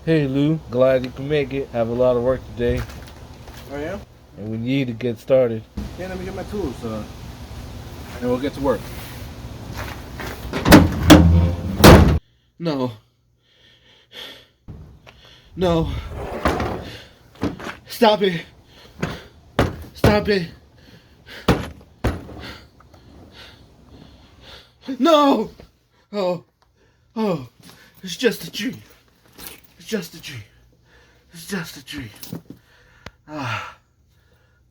Hey Lou, glad you can make it. Have a lot of work today, Oh yeah? and we need to get started. Yeah, let me get my tools, and we'll get to work. No. No. Stop it. Stop it. No! Oh. Oh. It's just a dream. It's just a dream. It's just a dream. Ah.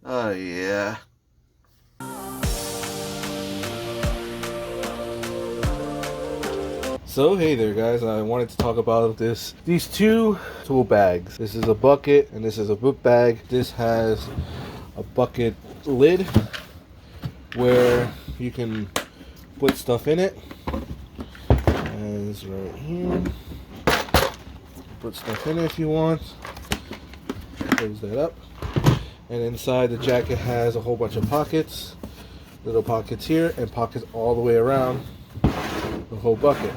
Oh, yeah. So hey there guys, I wanted to talk about these two tool bags. This is a bucket and this is a book bag. This has a bucket lid where you can put stuff in it. And it's right here. Put stuff in it if you want. Close that up. And inside the jacket has a whole bunch of pockets. Little pockets here and pockets all the way around the whole bucket.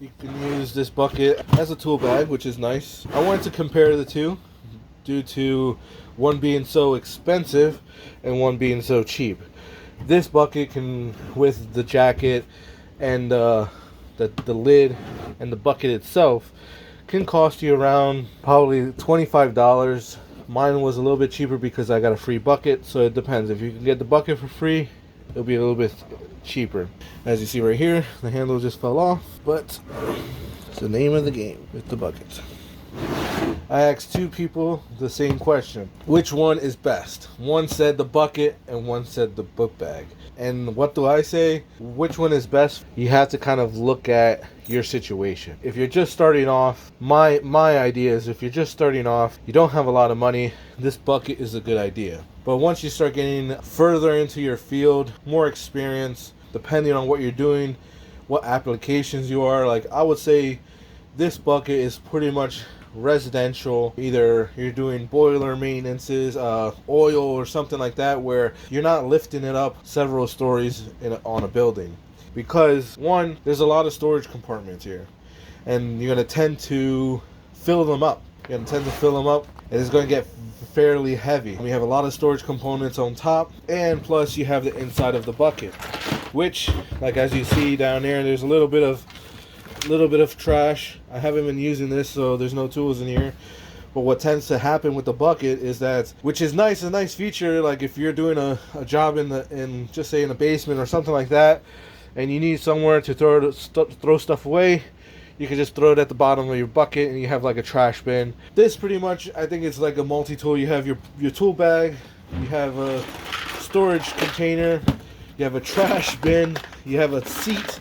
You can use this bucket as a tool bag, which is nice. I wanted to compare the two due to one being so expensive and one being so cheap. This bucket can, with the jacket and the lid and the bucket itself, can cost you around probably $25. Mine was a little bit cheaper because I got a free bucket, so it depends. If you can get the bucket for free, it'll be a little bit cheaper. As you see right here, the handle just fell off, but it's the name of the game with the bucket. I asked two people the same question. Which one is best? One said the bucket and one said the book bag. And what do I say? Which one is best? You have to kind of look at your situation. If you're just starting off, my idea is if you're just starting off, you don't have a lot of money, this bucket is a good idea. But once you start getting further into your field, more experience, depending on what you're doing, what applications you are, like I would say this bucket is pretty much residential. Either you're doing boiler maintenances, oil or something like that, where you're not lifting it up several stories on a building, because one, there's a lot of storage compartments here and you're going to tend to fill them up. You're going to tend to fill them up and it's going to get fairly heavy. We have a lot of storage components on top, and plus you have the inside of the bucket, which, like as you see down there, there's a little bit of trash. I haven't been using this, so there's no tools in here. But what tends to happen with the bucket is that, which is nice, a nice feature, like if you're doing a job in just say in a basement or something like that, and you need somewhere to throw stuff away, you can just throw it at the bottom of your bucket and you have like a trash bin. This pretty much, I think it's like a multi-tool. You have your tool bag, you have a storage container, you have a trash bin, you have a seat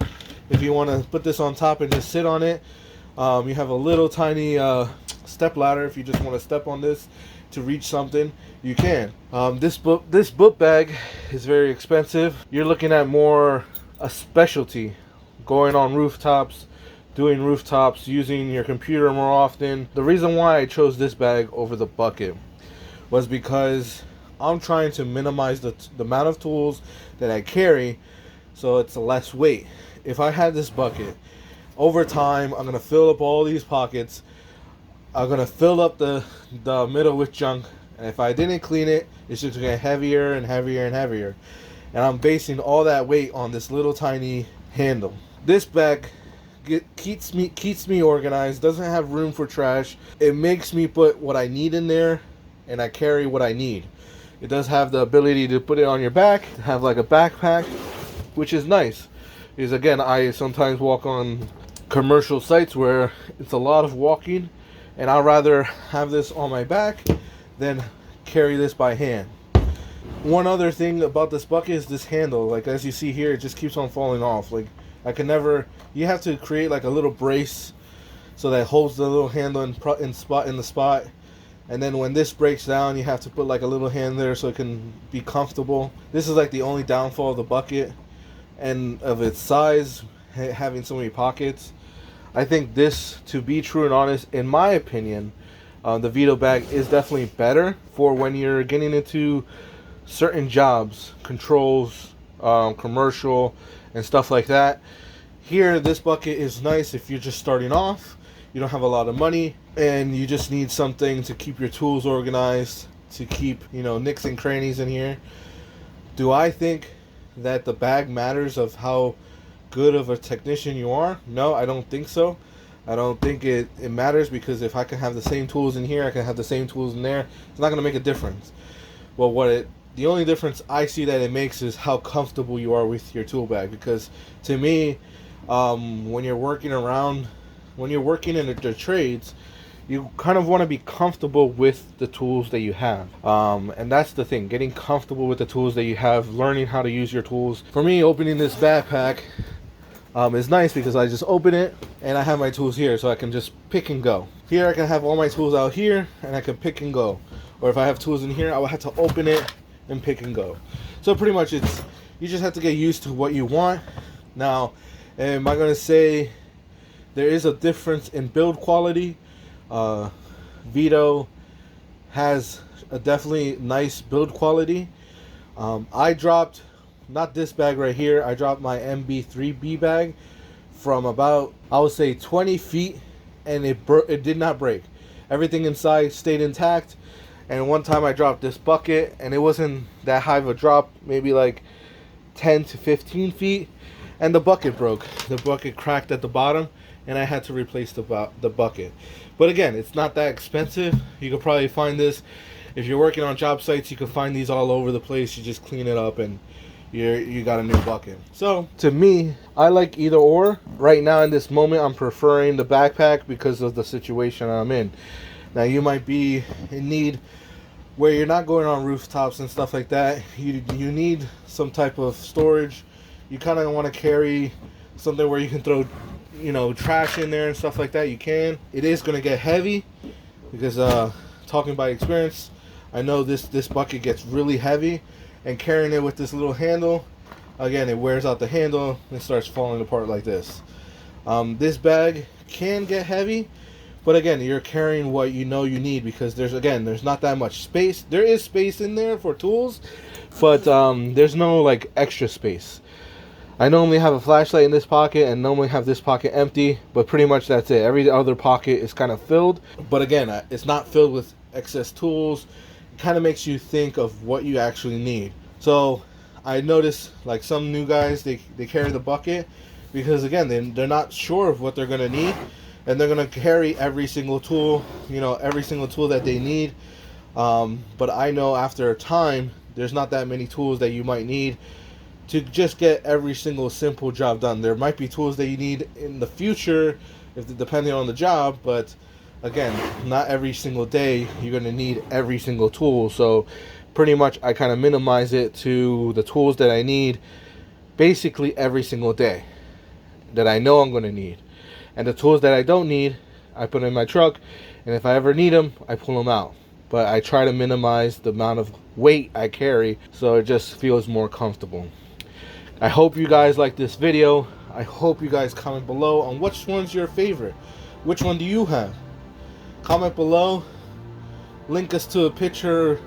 if you want to put this on top and just sit on it. You have a little tiny step ladder if you just want to step on this to reach something, you can. This book bag is very expensive. You're looking at more a specialty, going on rooftops, doing rooftops, using your computer more often. The reason why I chose this bag over the bucket was because I'm trying to minimize the amount of tools that I carry, so it's less weight. If I had this bucket, over time I'm gonna fill up all these pockets. I'm gonna fill up the middle with junk, and if I didn't clean it, it's just gonna get heavier and heavier and heavier. And I'm basing all that weight on this little tiny handle. This bag keeps me organized. Doesn't have room for trash. It makes me put what I need in there, and I carry what I need. It does have the ability to put it on your back, to have like a backpack, which is nice. Because again, I sometimes walk on commercial sites where it's a lot of walking, and I'd rather have this on my back than carry this by hand. One other thing about this bucket is this handle. Like as you see here, it just keeps on falling off. Like I can never, you have to create like a little brace so that holds the little handle in the spot. And then when this breaks down, you have to put like a little hand there so it can be comfortable. This is like the only downfall of the bucket and of its size, having so many pockets. I think this, to be true and honest, in my opinion, the Veto bag is definitely better for when you're getting into certain jobs, controls, commercial, and stuff like that. Here, this bucket is nice if you're just starting off, you don't have a lot of money, and you just need something to keep your tools organized, to keep, you know, nicks and crannies in here. Do I think that the bag matters of how good of a technician you are? No, I don't think so. I don't think it matters, because if I can have the same tools in here, I can have the same tools in there, it's not going to make a difference. Well, the only difference I see that it makes is how comfortable you are with your tool bag. Because to me, when you're working in the trades, you kind of want to be comfortable with the tools that you have. And that's the thing, getting comfortable with the tools that you have, learning how to use your tools. For me, opening this backpack is nice because I just open it and I have my tools here, so I can just pick and go. Here I can have all my tools out here and I can pick and go. Or if I have tools in here, I will have to open it and pick and go. So pretty much you just have to get used to what you want. Now, am I going to say there is a difference in build quality? Veto has a definitely nice build quality. I dropped, not this bag right here, I dropped my MB3B bag from about, I would say 20 feet, and it did not break. Everything inside stayed intact. And one time I dropped this bucket, and it wasn't that high of a drop, maybe like 10 to 15 feet, and the bucket broke. The bucket cracked at the bottom, and I had to replace the bucket. But again, it's not that expensive. You could probably find this if you're working on job sites. You can find these all over the place. You just clean it up and you got a new bucket. So to me, I like either or. Right now in this moment, I'm preferring the backpack because of the situation I'm in. Now you might be in need where you're not going on rooftops and stuff like that. You need some type of storage. You kind of want to carry something where you can throw, you know, trash in there and stuff like that. You can. It is going to get heavy because talking by experience, I know this bucket gets really heavy, and carrying it with this little handle, again, it wears out the handle and starts falling apart like this. This bag can get heavy, but again, you're carrying what you know you need, because there's not that much space. There is space in there for tools, but there's no like extra space. I normally have a flashlight in this pocket and normally have this pocket empty, but pretty much that's it. Every other pocket is kind of filled, but again, it's not filled with excess tools. It kind of makes you think of what you actually need. So I noticed like some new guys, they carry the bucket because again, they're not sure of what they're going to need, and they're going to carry every single tool, you know, every single tool that they need. But I know after a time, there's not that many tools that you might need to just get every single simple job done. There might be tools that you need in the future, depending on the job, but again, not every single day you're going to need every single tool. So pretty much I kind of minimize it to the tools that I need basically every single day, that I know I'm going to need. And the tools that I don't need, I put in my truck, and if I ever need them, I pull them out. But I try to minimize the amount of weight I carry so it just feels more comfortable. I hope you guys like this video. I hope you guys comment below on which one's your favorite. Which one do you have? Comment below. Link us to a picture.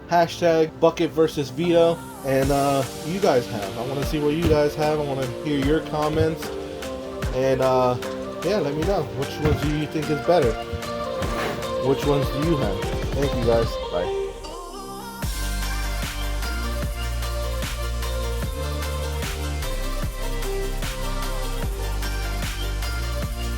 Hashtag Bucket VS Veto. And you guys have. I want to see what you guys have. I want to hear your comments. And yeah, let me know. Which ones do you think is better? Which ones do you have? Thank you guys. Bye.